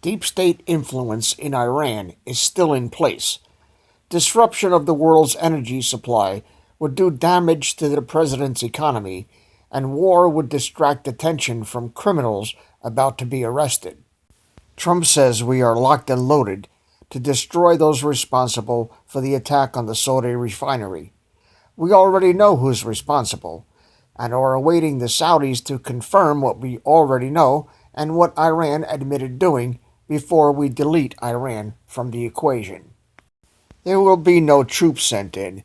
Deep state influence in Iran is still in place. Disruption of the world's energy supply would do damage to the president's economy, and war would distract attention from criminals about to be arrested. Trump says we are locked and loaded to destroy those responsible for the attack on the Saudi refinery. We already know who's responsible, and are awaiting the Saudis to confirm what we already know and what Iran admitted doing before we delete Iran from the equation. There will be no troops sent in,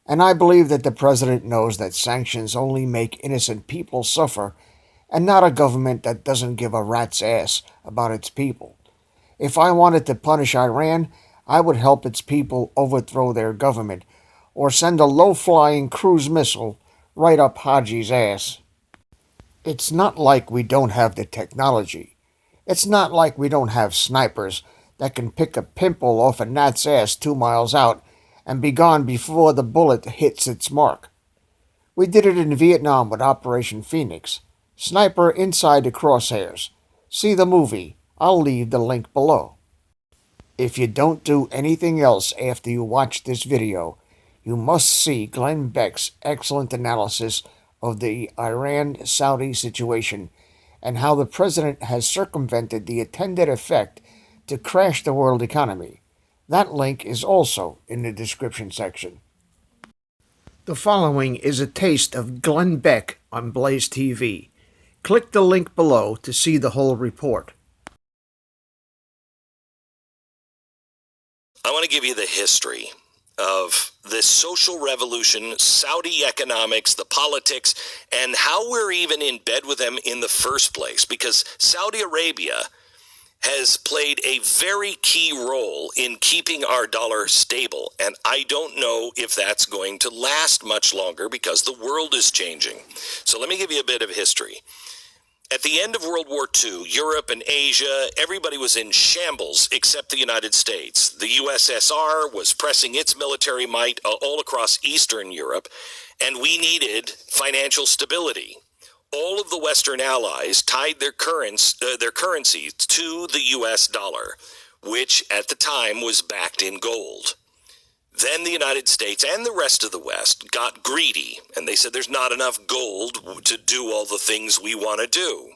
and I believe that the president knows that sanctions only make innocent people suffer, and not a government that doesn't give a rat's ass about its people. If I wanted to punish Iran, I would help its people overthrow their government, or send a low-flying cruise missile right up Haji's ass. It's not like we don't have the technology. It's not like we don't have snipers that can pick a pimple off a gnat's ass 2 miles out and be gone before the bullet hits its mark. We did it in Vietnam with Operation Phoenix. Sniper inside the crosshairs. See the movie. I'll leave the link below. If you don't do anything else after you watch this video, you must see Glen Beck's excellent analysis of the Iran-Saudi situation and how the president has circumvented the intended effect to crash the world economy. That link is also in the description section. The following is a taste of Glen Beck on Blaze TV. Click the link below to see the whole report. I want to give you the history of this social revolution, Saudi economics, the politics, and how we're even in bed with them in the first place. Because Saudi Arabia has played a very key role in keeping our dollar stable. And I don't know if that's going to last much longer because the world is changing. So let me give you a bit of history. At the end of World War II, Europe and Asia, everybody was in shambles except the United States. The USSR was pressing its military might all across Eastern Europe, and we needed financial stability. All of the Western allies tied their currency to the US dollar, which at the time was backed in gold. Then the United States and the rest of the West got greedy, and they said there's not enough gold to do all the things we want to do.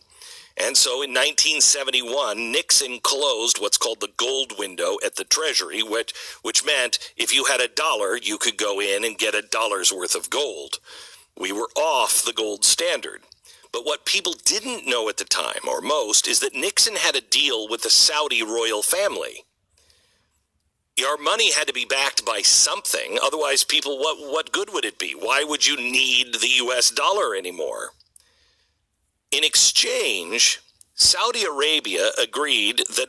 And so in 1971, Nixon closed what's called the gold window at the Treasury, which meant if you had $1, you could go in and get $1's worth of gold. We were off the gold standard. But what people didn't know at the time, or most, is that Nixon had a deal with the Saudi royal family. Our money had to be backed by something, otherwise people, what good would it be? Why would you need the US dollar anymore? In exchange, Saudi Arabia agreed that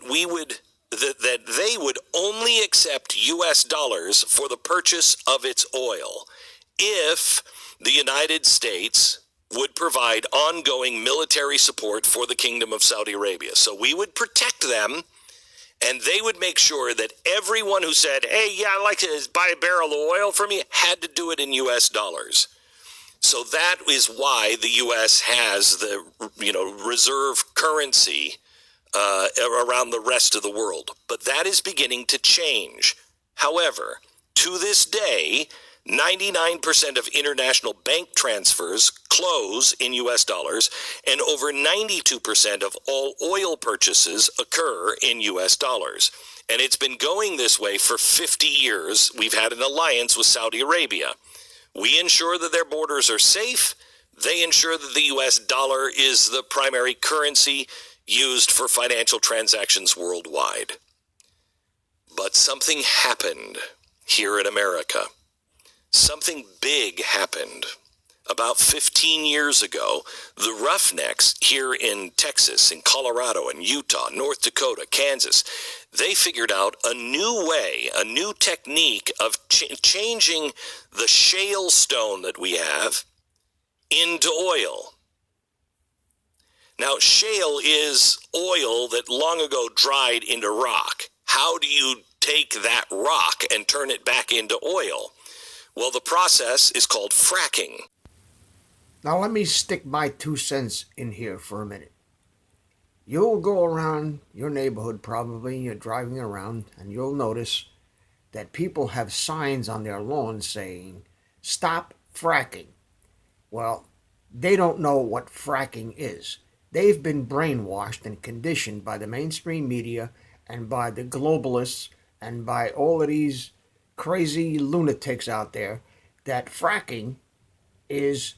they would only accept US dollars for the purchase of its oil if the United States would provide ongoing military support for the Kingdom of Saudi Arabia. So we would protect them, and they would make sure that everyone who said, hey, yeah, I'd like to buy a barrel of oil from you, had to do it in US dollars. So that is why the US has the, reserve currency around the rest of the world. But that is beginning to change. However, to this day, 99% of international bank transfers close in US dollars, and over 92% of all oil purchases occur in US dollars. And it's been going this way for 50 years. We've had an alliance with Saudi Arabia. We ensure that their borders are safe. They ensure that the US dollar is the primary currency used for financial transactions worldwide. But something happened here in America. Something big happened. About 15 years ago, the Roughnecks here in Texas, in Colorado, and Utah, North Dakota, Kansas, they figured out a new way, a new technique of changing the shale stone that we have into oil. Now, shale is oil that long ago dried into rock. How do you take that rock and turn it back into oil? Well, the process is called fracking. Now let me stick my 2 cents in here for a minute. You'll go around your neighborhood probably, you're driving around, and you'll notice that people have signs on their lawns saying, "Stop fracking." Well, they don't know what fracking is. They've been brainwashed and conditioned by the mainstream media and by the globalists and by all of these crazy lunatics out there that fracking is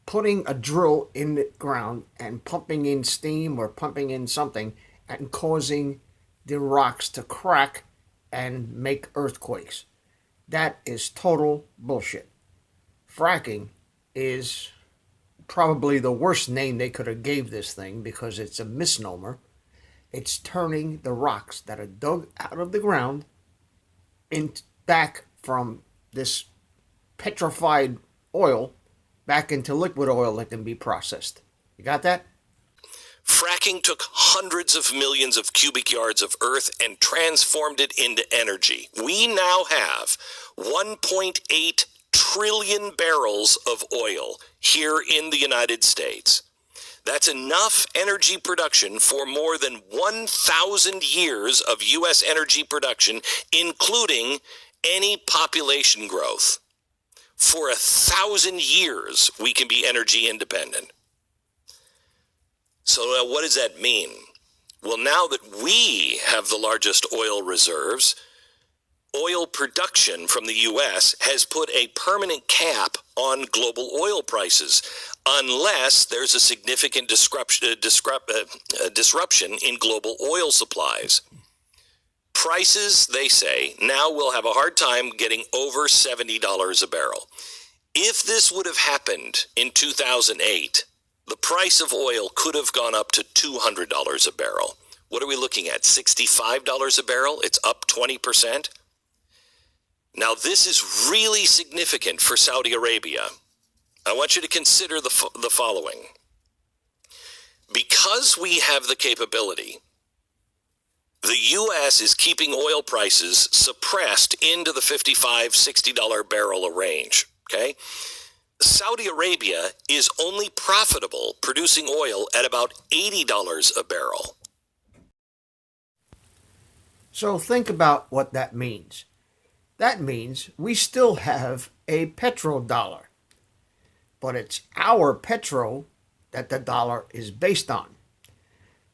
putting a drill in the ground and pumping in steam or pumping in something and causing the rocks to crack and make earthquakes. That is total bullshit. Fracking is probably the worst name they could have gave this thing because it's a misnomer. It's turning the rocks that are dug out of the ground back from this petrified oil back into liquid oil that can be processed. You got that? Fracking took hundreds of millions of cubic yards of earth and transformed it into energy. We now have 1.8 trillion barrels of oil here in the United States. That's enough energy production for more than 1,000 years of U.S. energy production, including any population growth. For 1,000 years, we can be energy independent. So what does that mean? Well, now that we have the largest oil reserves, oil production from the U.S. has put a permanent cap on global oil prices unless there's a significant disruption in global oil supplies. Prices, they say, now will have a hard time getting over $70 a barrel. If this would have happened in 2008, the price of oil could have gone up to $200 a barrel. What are we looking at? $65 a barrel? It's up 20%. Now, this is really significant for Saudi Arabia. I want you to consider the following. Because we have the capability, the U.S. is keeping oil prices suppressed into the $55, $60 barrel range, okay? Saudi Arabia is only profitable producing oil at about $80 a barrel. So think about what that means. That means we still have a petrodollar, but it's our petro that the dollar is based on.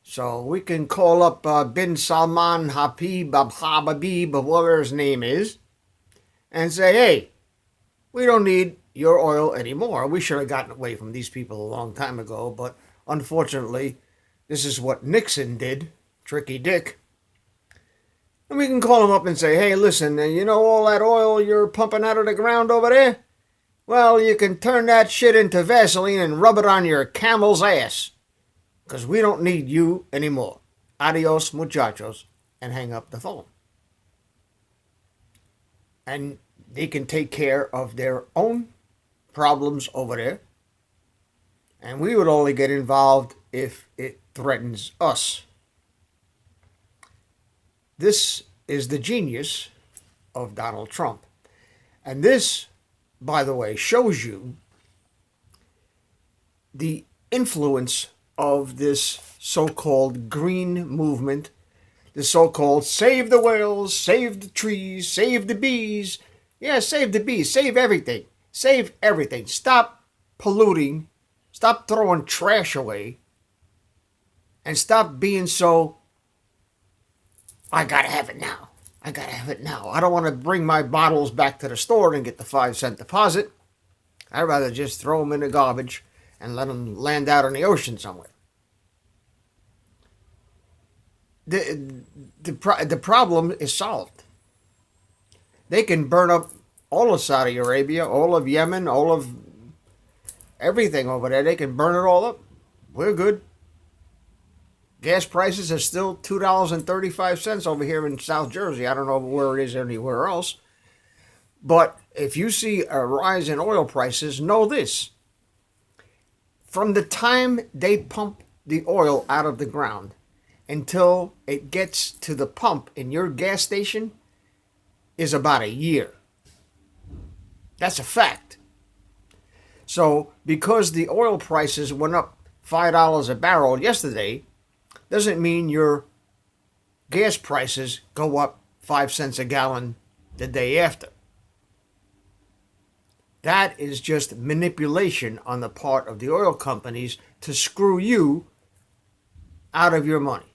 So we can call up Bin Salman Habib, whatever his name is, and say, hey, we don't need your oil anymore. We should have gotten away from these people a long time ago, but unfortunately, this is what Nixon did, Tricky Dick. And we can call him up and say, hey, listen, you know all that oil you're pumping out of the ground over there? Well, you can turn that shit into Vaseline and rub it on your camel's ass, because we don't need you anymore. Adios, muchachos, and hang up the phone. And they can take care of their own problems over there. And we would only get involved if it threatens us. This is the genius of Donald Trump. And this, by the way, shows you the influence of this so-called green movement, the so-called save the whales, save the trees, save the bees. Yeah, save the bees, save everything. Save everything. Stop polluting. Stop throwing trash away. And stop being so, I gotta have it now. I gotta have it now. I don't want to bring my bottles back to the store and get the 5-cent deposit. I'd rather just throw them in the garbage and let them land out in the ocean somewhere. The problem is solved. They can burn up all of Saudi Arabia, all of Yemen, all of everything over there. They can burn it all up. We're good. Gas prices are still $2.35 over here in South Jersey. I don't know where it is anywhere else. But if you see a rise in oil prices, know this. From the time they pump the oil out of the ground until it gets to the pump in your gas station is about a year. That's a fact. So because the oil prices went up $5 a barrel yesterday, doesn't mean your gas prices go up 5 cents a gallon the day after. That is just manipulation on the part of the oil companies to screw you out of your money.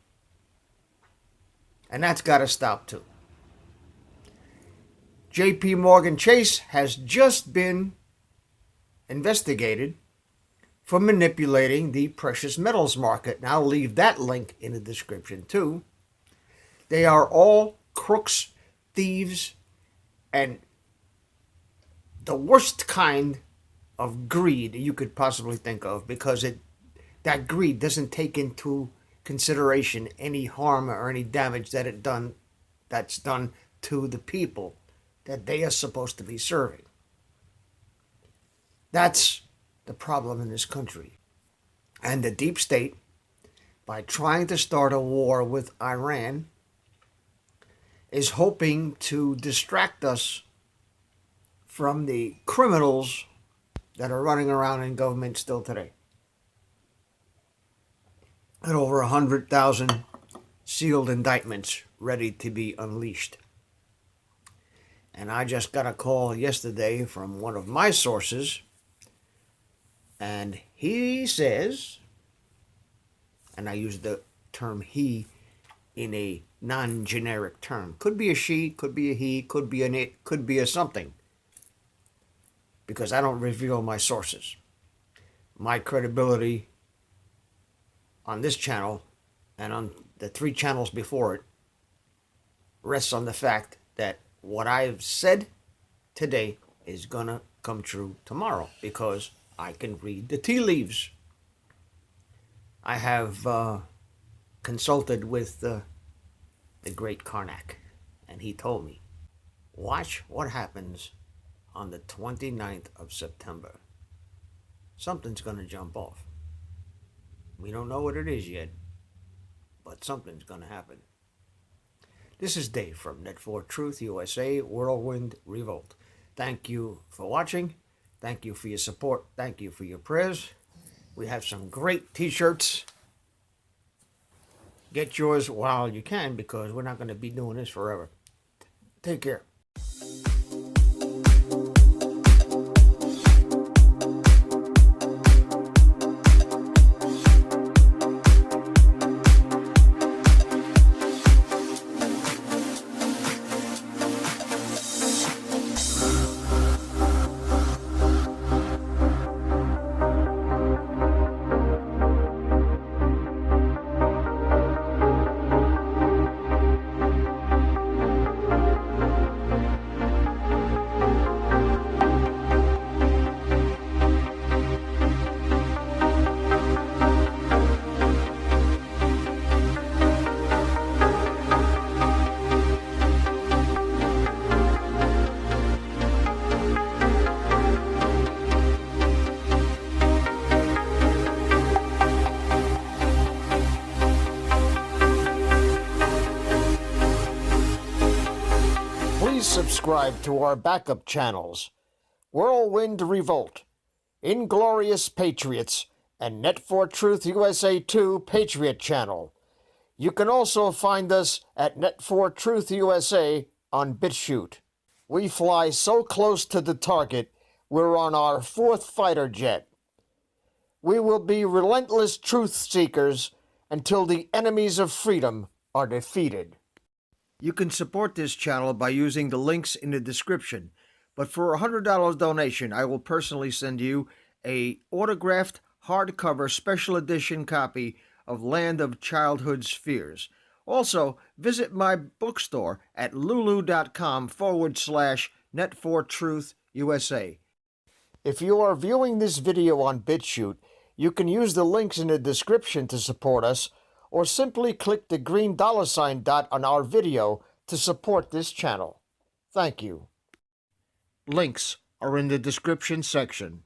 And that's got to stop too. JP Morgan Chase has just been investigated for manipulating the precious metals market. And I'll leave that link in the description too. They are all crooks, thieves, and the worst kind of greed you could possibly think of, because that greed doesn't take into consideration any harm or any damage that's done to the people that they are supposed to be serving. That's the problem in this country. And the deep state, by trying to start a war with Iran, is hoping to distract us from the criminals that are running around in government still today. And over 100,000 sealed indictments ready to be unleashed. And I just got a call yesterday from one of my sources, and he says, and I use the term he in a non-generic term. Could be a she, could be a he, could be an it, could be a something. Because I don't reveal my sources. My credibility on this channel and on the 3 channels before it rests on the fact that what I've said today is gonna come true tomorrow, because I can read the tea leaves. I have consulted with the great Karnak, and he told me, watch what happens on the 29th of September. Something's going to jump off. We don't know what it is yet, but something's going to happen. This is Dave from Net4 Truth USA, Whirlwind, Revolt. Thank you for watching. Thank you for your support. Thank you for your prayers. We have some great t-shirts. Get yours while you can, because we're not going to be doing this forever. Take care. Please subscribe to our backup channels, Whirlwind Revolt, Inglorious Patriots, and Net4 Truth USA 2 Patriot channel. You can also find us at Net4 Truth USA on BitChute. We fly so close to the target, we're on our 4th fighter jet. We will be relentless truth seekers until the enemies of freedom are defeated. You can support this channel by using the links in the description, but for a $100 donation, I will personally send you a autographed hardcover special edition copy of Land of Childhood's Fears. Also, visit my bookstore at lulu.com/Net4Truth USA. If you are viewing this video on BitChute, you can use the links in the description to support us, or simply click the green $ dot on our video to support this channel. Thank you. Links are in the description section.